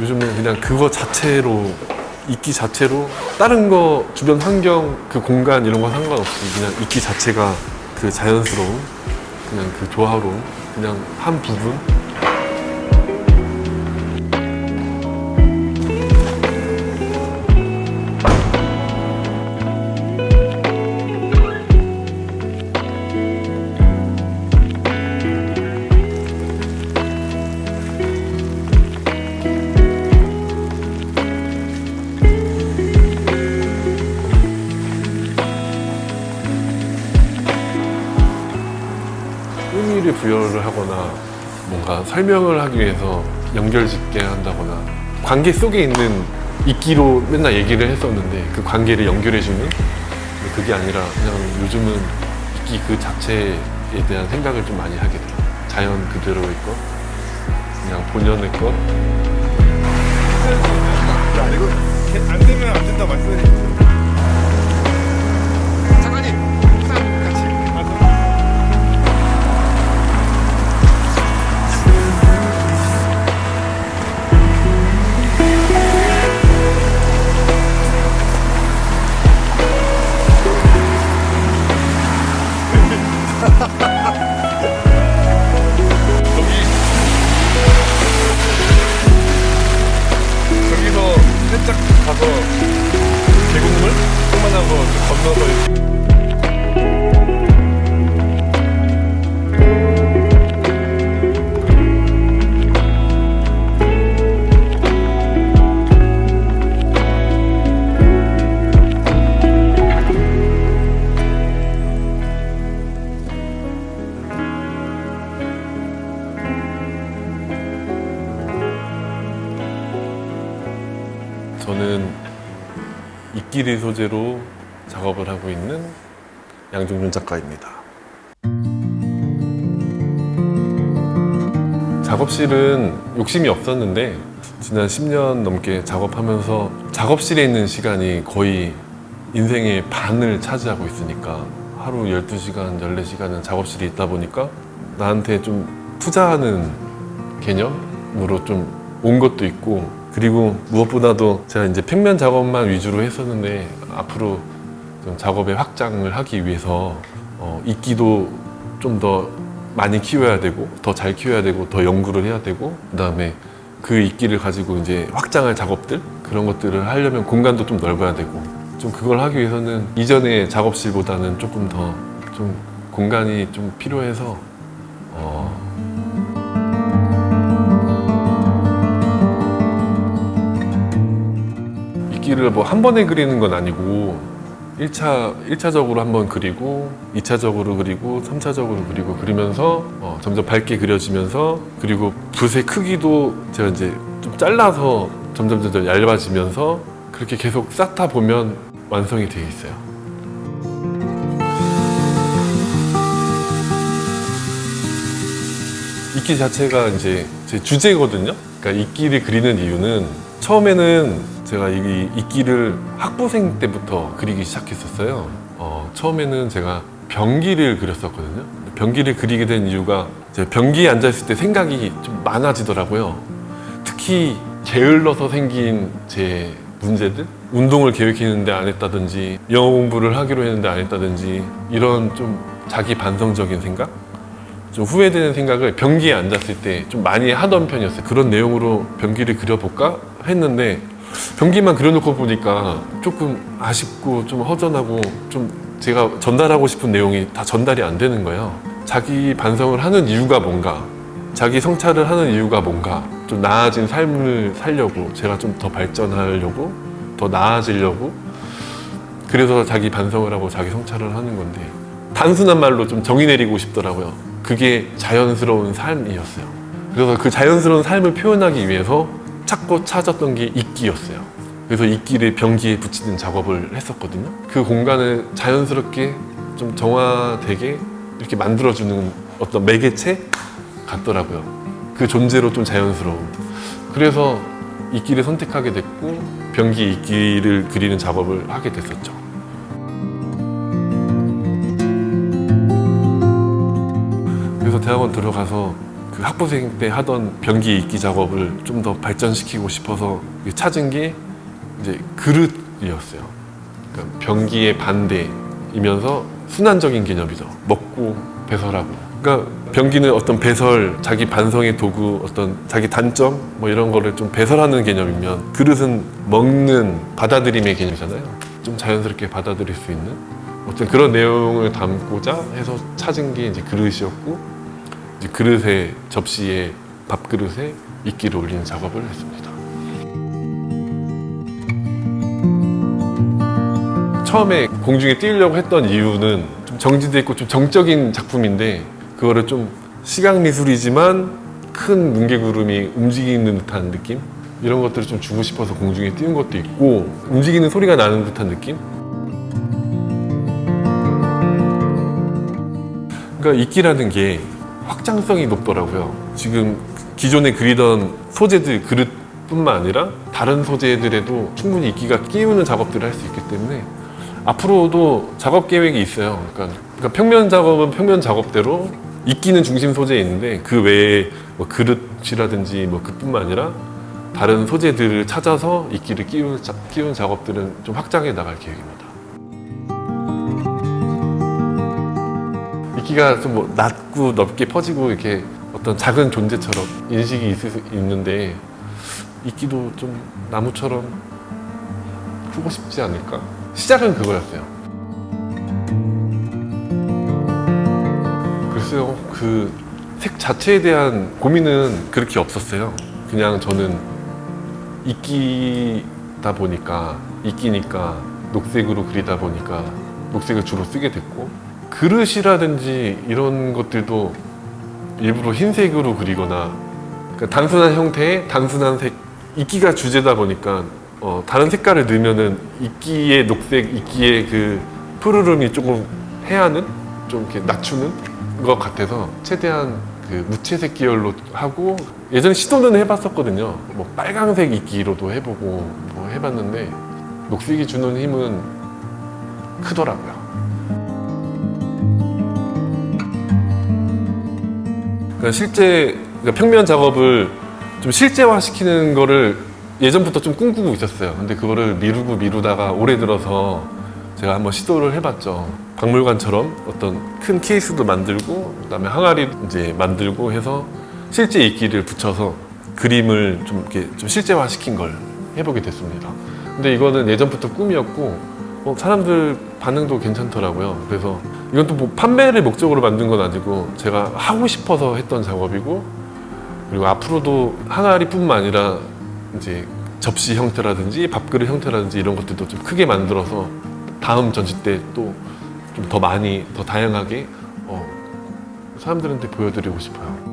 요즘은 그냥 그거 자체로, 이끼 자체로 다른 거 주변 환경 그 공간 이런 거 상관없이 그냥 이끼 자체가 그 자연스러운 그냥 그 조화로운 그냥 한 부분. 의미를 부여를 하거나 뭔가 설명을 하기 위해서 연결짓게 한다거나 관계 속에 있는 이끼로 맨날 얘기를 했었는데 그 관계를 연결해주는 그게 아니라 그냥 요즘은 이끼 그 자체에 대한 생각을 좀 많이 하게 돼요. 자연 그대로의 것, 그냥 본연의 것. 이거 안 되면 안 된다 말씀해 주세요. 장관님, 우산 같이. 여기서 살짝 가서 계곡물 조그만한 거 건너서 저는 이끼를 소재로 작업을 하고 있는 양종윤 작가입니다. 작업실은 욕심이 없었는데 지난 10년 넘게 작업하면서 작업실에 있는 시간이 거의 인생의 반을 차지하고 있으니까 하루 12시간, 14시간은 작업실에 있다 보니까 나한테 좀 투자하는 개념으로 좀 온 것도 있고, 그리고 무엇보다도 제가 이제 평면 작업만 위주로 했었는데 앞으로 좀 작업의 확장을 하기 위해서 이끼도 좀 더 많이 키워야 되고 더 잘 키워야 되고 더 연구를 해야 되고, 그다음에 그 이끼를 가지고 이제 확장할 작업들 그런 것들을 하려면 공간도 좀 넓어야 되고, 좀 그걸 하기 위해서는 이전의 작업실보다는 조금 더 좀 공간이 좀 필요해서 이끼를 뭐 한 번에 그리는 건 아니고 1차적으로 한번 그리고 2차적으로 그리고 3차적으로 그리고 그리면서 점점 밝게 그려지면서, 그리고 붓의 크기도 제가 이제 좀 잘라서 점점 얇아지면서 그렇게 계속 쌓다 보면 완성이 되어 있어요. 이끼 자체가 이제 제 주제거든요. 그러니까 이끼를 그리는 이유는, 처음에는 제가 이 이끼를 학부생 때부터 그리기 시작했었어요. 처음에는 제가 변기를 그렸었거든요. 변기를 그리게 된 이유가 이제 변기에 앉아있을 때 생각이 좀 많아지더라고요. 특히 게을러서 생긴 제 문제들, 운동을 계획했는데 안 했다든지 영어 공부를 하기로 했는데 안 했다든지 이런 좀 자기 반성적인 생각, 좀 후회되는 생각을 변기에 앉았을 때 좀 많이 하던 편이었어요. 그런 내용으로 변기를 그려볼까 했는데 변기만 그려놓고 보니까 조금 아쉽고 좀 허전하고 좀 제가 전달하고 싶은 내용이 다 전달이 안 되는 거예요. 자기 반성을 하는 이유가 뭔가, 자기 성찰을 하는 이유가 뭔가, 좀 나아진 삶을 살려고, 제가 좀 더 발전하려고, 더 나아지려고, 그래서 자기 반성을 하고 자기 성찰을 하는 건데, 단순한 말로 좀 정의 내리고 싶더라고요. 그게 자연스러운 삶이었어요. 그래서 그 자연스러운 삶을 표현하기 위해서 찾고 찾았던 게 이끼였어요. 그래서 이끼를 변기에 붙이는 작업을 했었거든요. 그 공간을 자연스럽게 좀 정화되게 이렇게 만들어주는 어떤 매개체 같더라고요. 그 존재로 좀 자연스러운. 그래서 이끼를 선택하게 됐고 변기에 이끼를 그리는 작업을 하게 됐었죠. 그래서 대학원 들어가서 그 그 학부생 때 하던 변기 이끼 작업을 좀 더 발전시키고 싶어서 찾은 게 이제 그릇이었어요. 그러니까 변기의 반대이면서 순환적인 개념이죠. 먹고 배설하고. 그러니까 변기는 어떤 배설, 자기 반성의 도구, 어떤 자기 단점 뭐 이런 거를 좀 배설하는 개념이면 그릇은 먹는 받아들임의 개념이잖아요. 좀 자연스럽게 받아들일 수 있는 어떤 그런 내용을 담고자 해서 찾은 게 이제 그릇이었고, 이제 그릇에 접시에 밥그릇에 이끼를 올리는 작업을 했습니다. 처음에 공중에 띄우려고 했던 이유는 좀 정지돼 있고 좀 정적인 작품인데, 그거를 좀 시각 미술이지만 큰 뭉게구름이 움직이는 듯한 느낌? 이런 것들을 좀 주고 싶어서 공중에 띄운 것도 있고, 움직이는 소리가 나는 듯한 느낌? 그러니까 이끼라는 게 확장성이 높더라고요. 지금 기존에 그리던 소재들, 그릇뿐만 아니라 다른 소재들에도 충분히 이끼가 끼우는 작업들을 할 수 있기 때문에 앞으로도 작업 계획이 있어요. 그러니까 평면 작업은 평면 작업대로 이끼는 중심 소재에 있는데, 그 외에 뭐 그릇이라든지 뭐 그뿐만 아니라 다른 소재들을 찾아서 이끼를 끼운 작업들은 좀 확장해 나갈 계획입니다. 이끼가 좀 뭐 낮고 넓게 퍼지고 이렇게 어떤 작은 존재처럼 인식이 있을 수 있는데, 이끼도 좀 나무처럼 크고 싶지 않을까? 시작은 그거였어요. 글쎄요, 그 색 자체에 대한 고민은 그렇게 없었어요. 그냥 저는 이끼다 보니까, 이끼니까 녹색으로 그리다 보니까 녹색을 주로 쓰게 됐고, 그릇이라든지 이런 것들도 일부러 흰색으로 그리거나, 그러니까 단순한 형태의 단순한 색, 이끼가 주제다 보니까 다른 색깔을 넣으면은 이끼의 녹색, 이끼의 그 푸르름이 조금 해하는, 좀 이렇게 낮추는 것 같아서 최대한 그 무채색 계열로 하고, 예전에 시도는 해봤었거든요. 뭐 빨강색 이끼로도 해보고 뭐 해봤는데 녹색이 주는 힘은 크더라고요. 그러니까 평면 작업을 좀 실제화시키는 거를 예전부터 좀 꿈꾸고 있었어요. 근데 그거를 미루다가 올해 들어서 제가 한번 시도를 해봤죠. 박물관처럼 어떤 큰 케이스도 만들고, 그다음에 항아리 이제 만들고 해서 실제 이끼를 붙여서 그림을 좀 이렇게 좀 실제화시킨 걸 해보게 됐습니다. 근데 이거는 예전부터 꿈이었고, 사람들 반응도 괜찮더라고요. 그래서 이건 또 뭐 판매를 목적으로 만든 건 아니고 제가 하고 싶어서 했던 작업이고, 그리고 앞으로도 항아리뿐만 아니라 이제 접시 형태라든지 밥그릇 형태라든지 이런 것들도 좀 크게 만들어서 다음 전시 때 또 좀 더 많이, 더 다양하게 사람들한테 보여드리고 싶어요.